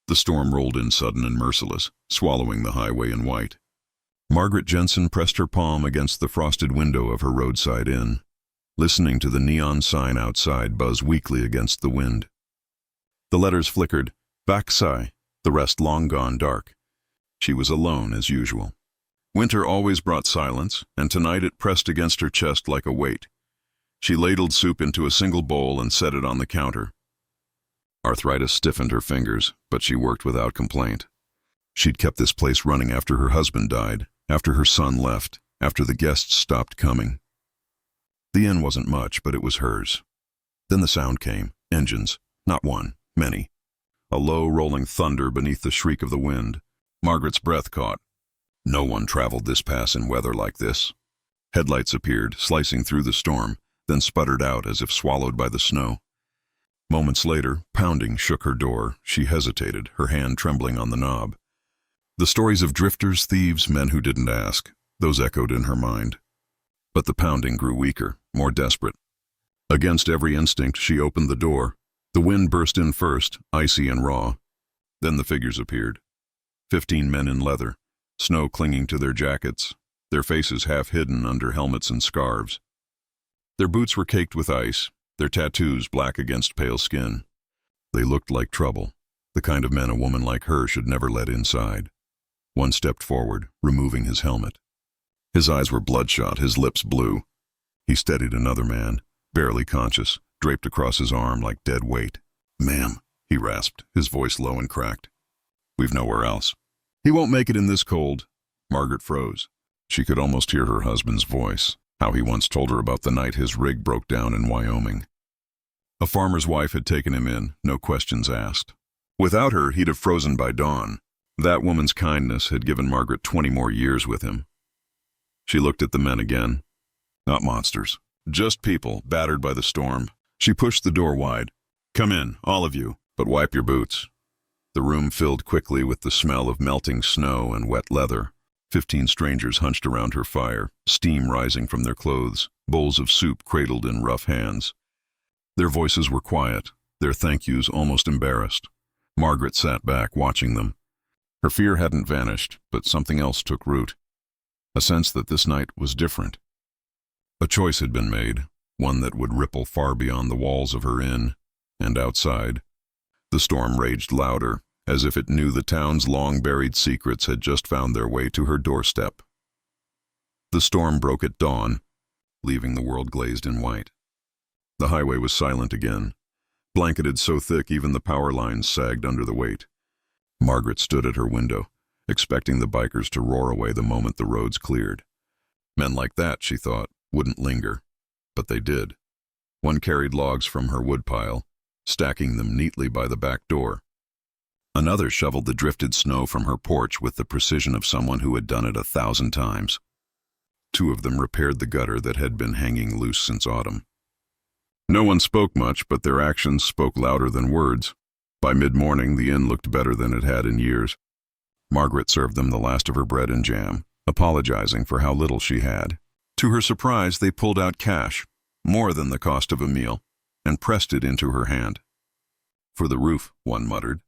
The storm rolled in sudden and merciless, swallowing the highway in white. Margaret Jensen pressed her palm against the frosted window of her roadside inn, listening to the neon sign outside buzz weakly against the wind. The letters flickered, Baksai, the rest long gone dark. She was alone as usual. Winter always brought silence, and tonight it pressed against her chest like a weight. She ladled soup into a single bowl and set it on the counter. Arthritis stiffened her fingers, but she worked without complaint. She'd kept this place running after her husband died, after her son left, after the guests stopped coming. The inn wasn't much, but it was hers. Then the sound came. Engines. Not one, many. A low, rolling thunder beneath the shriek of the wind. Margaret's breath caught. No one traveled this pass in weather like this. Headlights appeared, slicing through the storm, then sputtered out as if swallowed by the snow. Moments later, pounding shook her door. She hesitated, her hand trembling on the knob. The stories of drifters, thieves, men who didn't ask, those echoed in her mind. But the pounding grew weaker, more desperate. Against every instinct, she opened the door. The wind burst in first, icy and raw. Then the figures appeared. 15 men in leather, snow clinging to their jackets, their faces half hidden under helmets and scarves. Their boots were caked with ice, their tattoos black against pale skin. They looked like trouble, the kind of men a woman like her should never let inside. One stepped forward, removing his helmet. His eyes were bloodshot, his lips blue. He steadied another man, barely conscious, draped across his arm like dead weight. "Ma'am," he rasped, his voice low and cracked. "We've nowhere else." "He won't make it in this cold." Margaret froze. She could almost hear her husband's voice, how he once told her about the night his rig broke down in Wyoming. A farmer's wife had taken him in, no questions asked. Without her, he'd have frozen by dawn. That woman's kindness had given Margaret 20 more years with him. She looked at the men again. Not monsters, just people, battered by the storm. She pushed the door wide. "Come in, all of you, but wipe your boots." The room filled quickly with the smell of melting snow and wet leather. 15 strangers hunched around her fire, steam rising from their clothes, bowls of soup cradled in rough hands. Their voices were quiet, their thank yous almost embarrassed. Margaret sat back, watching them. Her fear hadn't vanished, but something else took root. A sense that this night was different. A choice had been made, one that would ripple far beyond the walls of her inn, and outside. The storm raged louder, as if it knew the town's long-buried secrets had just found their way to her doorstep. The storm broke at dawn, leaving the world glazed in white. The highway was silent again, blanketed so thick even the power lines sagged under the weight. Margaret stood at her window, expecting the bikers to roar away the moment the roads cleared. Men like that, she thought, wouldn't linger, but they did. One carried logs from her woodpile, stacking them neatly by the back door. Another shoveled the drifted snow from her porch with the precision of someone who had done it 1,000 times. 2 of them repaired the gutter that had been hanging loose since autumn. No one spoke much, but their actions spoke louder than words. By mid-morning, the inn looked better than it had in years. Margaret served them the last of her bread and jam, apologizing for how little she had. To her surprise, they pulled out cash, more than the cost of a meal, and pressed it into her hand. "For the roof," one muttered.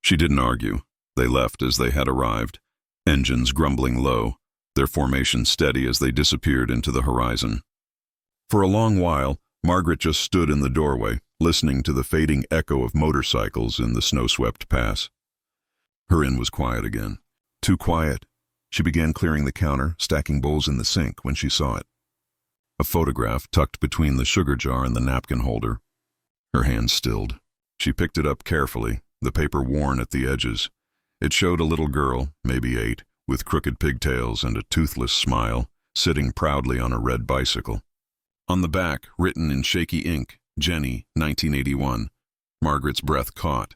She didn't argue. They left as they had arrived, engines grumbling low, their formation steady as they disappeared into the horizon. For a long while, Margaret just stood in the doorway, listening to the fading echo of motorcycles in the snow-swept pass. Her inn was quiet again. Too quiet. She began clearing the counter, stacking bowls in the sink when she saw it. A photograph tucked between the sugar jar and the napkin holder. Her hand stilled. She picked it up carefully, the paper worn at the edges. It showed a little girl, maybe 8, with crooked pigtails and a toothless smile, sitting proudly on a red bicycle. On the back, written in shaky ink, Jenny, 1981. Margaret's breath caught.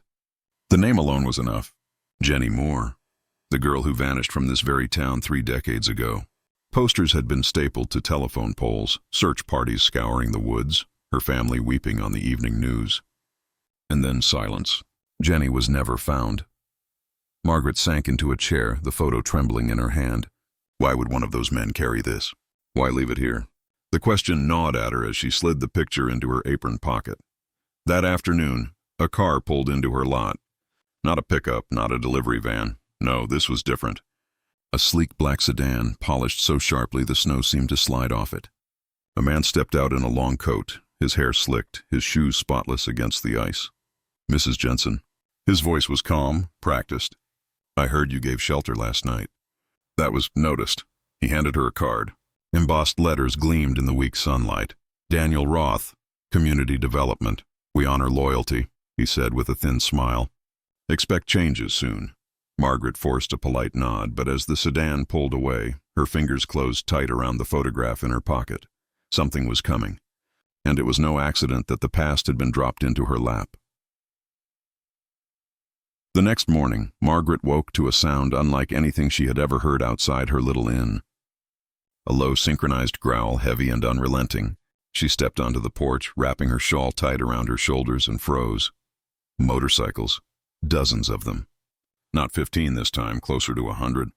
The name alone was enough. Jenny Moore, the girl who vanished from this very town 3 decades ago. Posters had been stapled to telephone poles, search parties scouring the woods, her family weeping on the evening news. And then silence. Jenny was never found. Margaret sank into a chair, the photo trembling in her hand. Why would one of those men carry this? Why leave it here? The question gnawed at her as she slid the picture into her apron pocket. That afternoon, a car pulled into her lot. Not a pickup, not a delivery van. No, this was different. A sleek black sedan, polished so sharply the snow seemed to slide off it. A man stepped out in a long coat, his hair slicked, his shoes spotless against the ice. Mrs. Jensen. His voice was calm, practiced. I heard you gave shelter last night. That was noticed. He handed her a card. Embossed letters gleamed in the weak sunlight. Daniel Roth, Community Development. We honor loyalty, he said with a thin smile. Expect changes soon. Margaret forced a polite nod, but as the sedan pulled away, her fingers closed tight around the photograph in her pocket. Something was coming, and it was no accident that the past had been dropped into her lap. The next morning, Margaret woke to a sound unlike anything she had ever heard outside her little inn. A low synchronized growl, heavy and unrelenting. She stepped onto the porch, wrapping her shawl tight around her shoulders, and froze. Motorcycles. Dozens of them. Not 15 this time, closer to 100.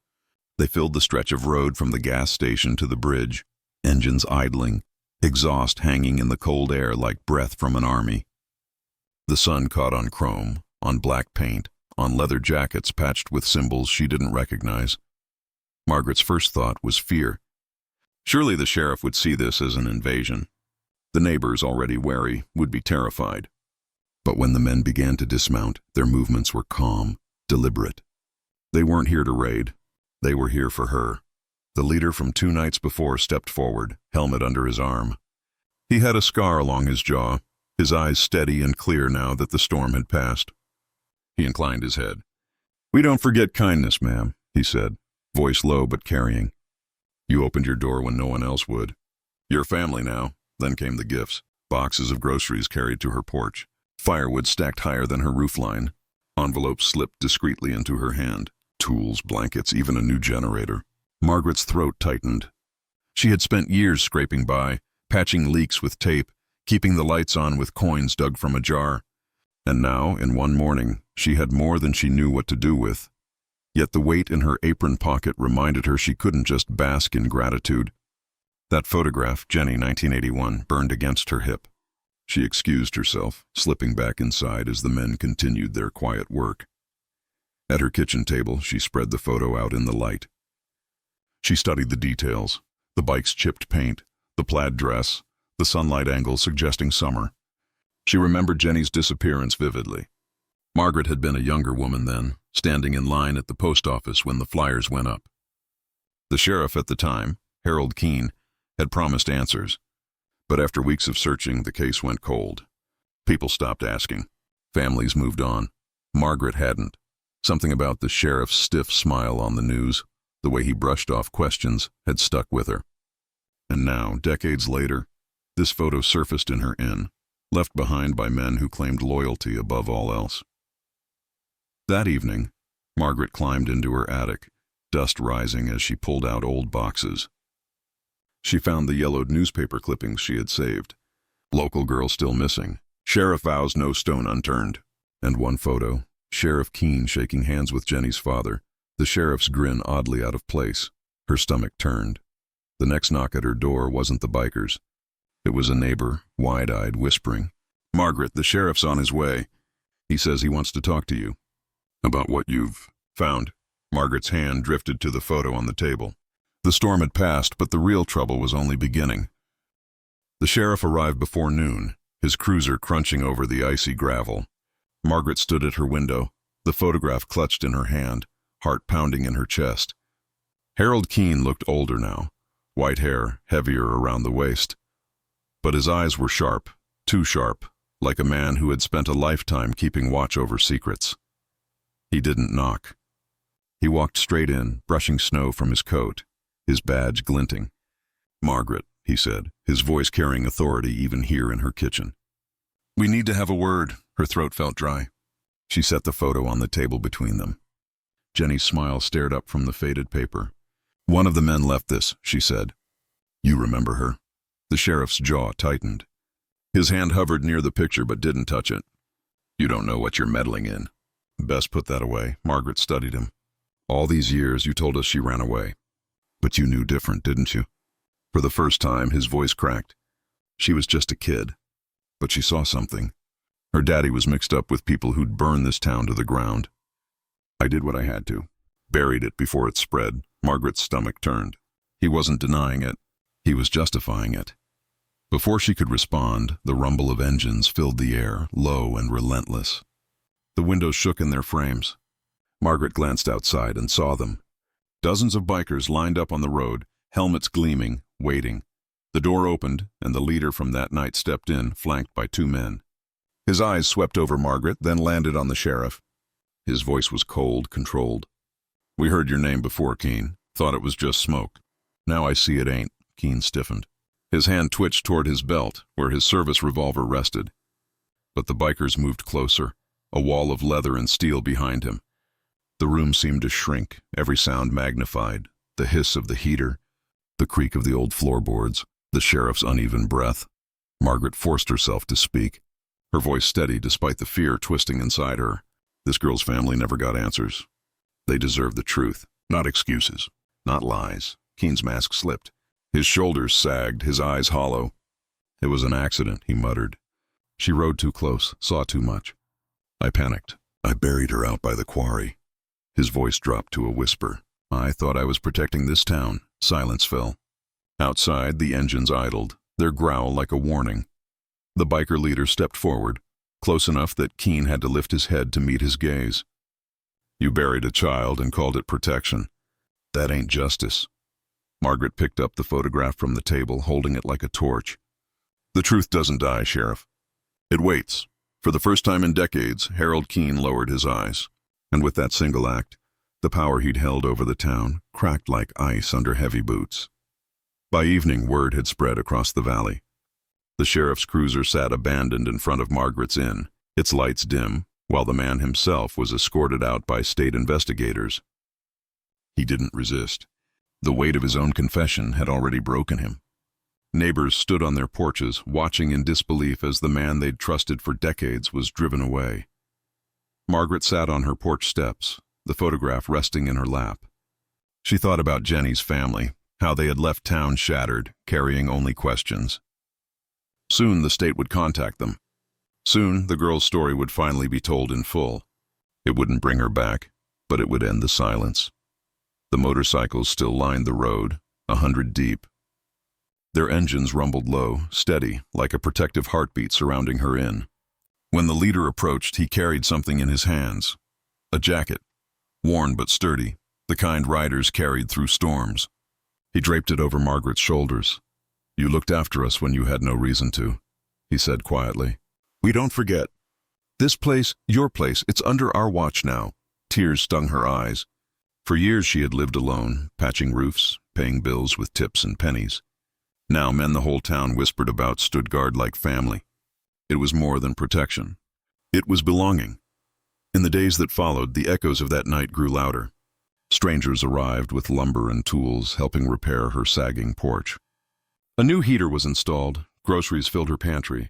They filled the stretch of road from the gas station to the bridge, engines idling, exhaust hanging in the cold air like breath from an army. The sun caught on chrome, on black paint, on leather jackets patched with symbols she didn't recognize. Margaret's first thought was fear. Surely the sheriff would see this as an invasion. The neighbors, already wary, would be terrified. But when the men began to dismount, their movements were calm, deliberate. They weren't here to raid. They were here for her. The leader from 2 nights before stepped forward, helmet under his arm. He had a scar along his jaw, his eyes steady and clear now that the storm had passed. He inclined his head. We don't forget kindness, ma'am, he said, voice low but carrying. You opened your door when no one else would. Your family now. Then came the gifts, boxes of groceries carried to her porch, firewood stacked higher than her roofline, envelopes slipped discreetly into her hand, tools, blankets, even a new generator. Margaret's throat tightened. She had spent years scraping by, patching leaks with tape, keeping the lights on with coins dug from a jar. And now, in one morning, she had more than she knew what to do with. Yet the weight in her apron pocket reminded her she couldn't just bask in gratitude. That photograph, Jenny, 1981, burned against her hip. She excused herself, slipping back inside as the men continued their quiet work. At her kitchen table, she spread the photo out in the light. She studied the details, the bike's chipped paint, the plaid dress, the sunlight angle suggesting summer. She remembered Jenny's disappearance vividly. Margaret had been a younger woman then, standing in line at the post office when the flyers went up. The sheriff at the time, Harold Keene, had promised answers. But after weeks of searching, the case went cold. People stopped asking. Families moved on. Margaret hadn't. Something about the sheriff's stiff smile on the news, the way he brushed off questions, had stuck with her. And now, decades later, this photo surfaced in her inn, left behind by men who claimed loyalty above all else. That evening, Margaret climbed into her attic, dust rising as she pulled out old boxes. She found the yellowed newspaper clippings she had saved. Local girl still missing. Sheriff vows no stone unturned. And one photo, Sheriff Keene shaking hands with Jenny's father, the sheriff's grin oddly out of place. Her stomach turned. The next knock at her door wasn't the bikers. It was a neighbor, wide-eyed, whispering, Margaret, the sheriff's on his way. He says he wants to talk to you. About what you've found. Margaret's hand drifted to the photo on the table. The storm had passed, but the real trouble was only beginning. The sheriff arrived before noon, his cruiser crunching over the icy gravel. Margaret stood at her window, the photograph clutched in her hand, heart pounding in her chest. Harold Keene looked older now, white hair heavier around the waist. But his eyes were sharp, too sharp, like a man who had spent a lifetime keeping watch over secrets. He didn't knock. He walked straight in, brushing snow from his coat, his badge glinting. Margaret, he said, his voice carrying authority even here in her kitchen. We need to have a word. Her throat felt dry. She set the photo on the table between them. Jenny's smile stared up from the faded paper. One of the men left this, she said. You remember her? The sheriff's jaw tightened. His hand hovered near the picture but didn't touch it. You don't know what you're meddling in. Best put that away. Margaret studied him. All these years you told us she ran away. But you knew different, didn't you? For the first time, his voice cracked. She was just a kid. But she saw something. Her daddy was mixed up with people who'd burn this town to the ground. I did what I had to. Buried it before it spread. Margaret's stomach turned. He wasn't denying it. He was justifying it. Before she could respond, the rumble of engines filled the air, low and relentless. The windows shook in their frames. Margaret glanced outside and saw them. Dozens of bikers lined up on the road, helmets gleaming, waiting. The door opened, and the leader from that night stepped in, flanked by two men. His eyes swept over Margaret, then landed on the sheriff. His voice was cold, controlled. "We heard your name before, Keene. Thought it was just smoke. Now I see it ain't." Keene stiffened. His hand twitched toward his belt, where his service revolver rested. But the bikers moved closer, a wall of leather and steel behind him. The room seemed to shrink, every sound magnified, the hiss of the heater, the creak of the old floorboards, the sheriff's uneven breath. Margaret forced herself to speak, her voice steady despite the fear twisting inside her. This girl's family never got answers. They deserved the truth, not excuses, not lies. Keene's mask slipped. His shoulders sagged, his eyes hollow. "It was an accident," he muttered. "She rode too close, saw too much. I panicked. I buried her out by the quarry." His voice dropped to a whisper. "I thought I was protecting this town." Silence fell. Outside, the engines idled, their growl like a warning. The biker leader stepped forward, close enough that Keene had to lift his head to meet his gaze. "You buried a child and called it protection. That ain't justice." Margaret picked up the photograph from the table, holding it like a torch. "The truth doesn't die, Sheriff. It waits." For the first time in decades, Harold Keene lowered his eyes. And with that single act, the power he'd held over the town cracked like ice under heavy boots. By evening, word had spread across the valley. The sheriff's cruiser sat abandoned in front of Margaret's inn, its lights dim, while the man himself was escorted out by state investigators. He didn't resist. The weight of his own confession had already broken him. Neighbors stood on their porches, watching in disbelief as the man they'd trusted for decades was driven away. Margaret sat on her porch steps, the photograph resting in her lap. She thought about Jenny's family, how they had left town shattered, carrying only questions. Soon the state would contact them. Soon the girl's story would finally be told in full. It wouldn't bring her back, but it would end the silence. The motorcycles still lined the road, 100 deep. Their engines rumbled low, steady, like a protective heartbeat surrounding her inn. When the leader approached, he carried something in his hands. A jacket, worn but sturdy, the kind riders carried through storms. He draped it over Margaret's shoulders. "You looked after us when you had no reason to," he said quietly. "We don't forget. This place, your place, it's under our watch now." Tears stung her eyes. For years she had lived alone, patching roofs, paying bills with tips and pennies. Now men the whole town whispered about stood guard like family. It was more than protection. It was belonging. In the days that followed, the echoes of that night grew louder. Strangers arrived with lumber and tools, helping repair her sagging porch. A new heater was installed, groceries filled her pantry,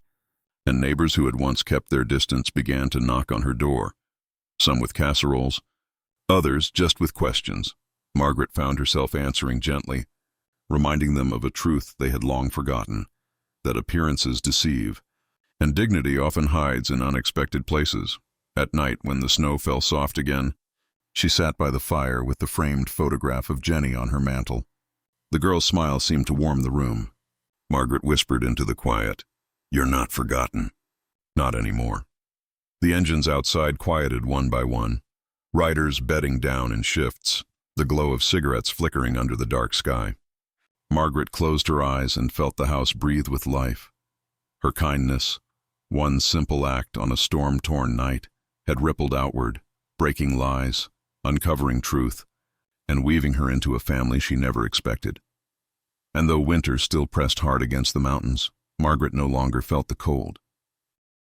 and neighbors who had once kept their distance began to knock on her door, some with casseroles, others just with questions. Margaret found herself answering gently, reminding them of a truth they had long forgotten, that appearances deceive, and dignity often hides in unexpected places. At night, when the snow fell soft again, she sat by the fire with the framed photograph of Jenny on her mantel. The girl's smile seemed to warm the room. Margaret whispered into the quiet, "You're not forgotten." Not anymore. The engines outside quieted one by one, riders bedding down in shifts, the glow of cigarettes flickering under the dark sky. Margaret closed her eyes and felt the house breathe with life. Her kindness, one simple act on a storm-torn night, had rippled outward, breaking lies, uncovering truth, and weaving her into a family she never expected. And though winter still pressed hard against the mountains, Margaret no longer felt the cold.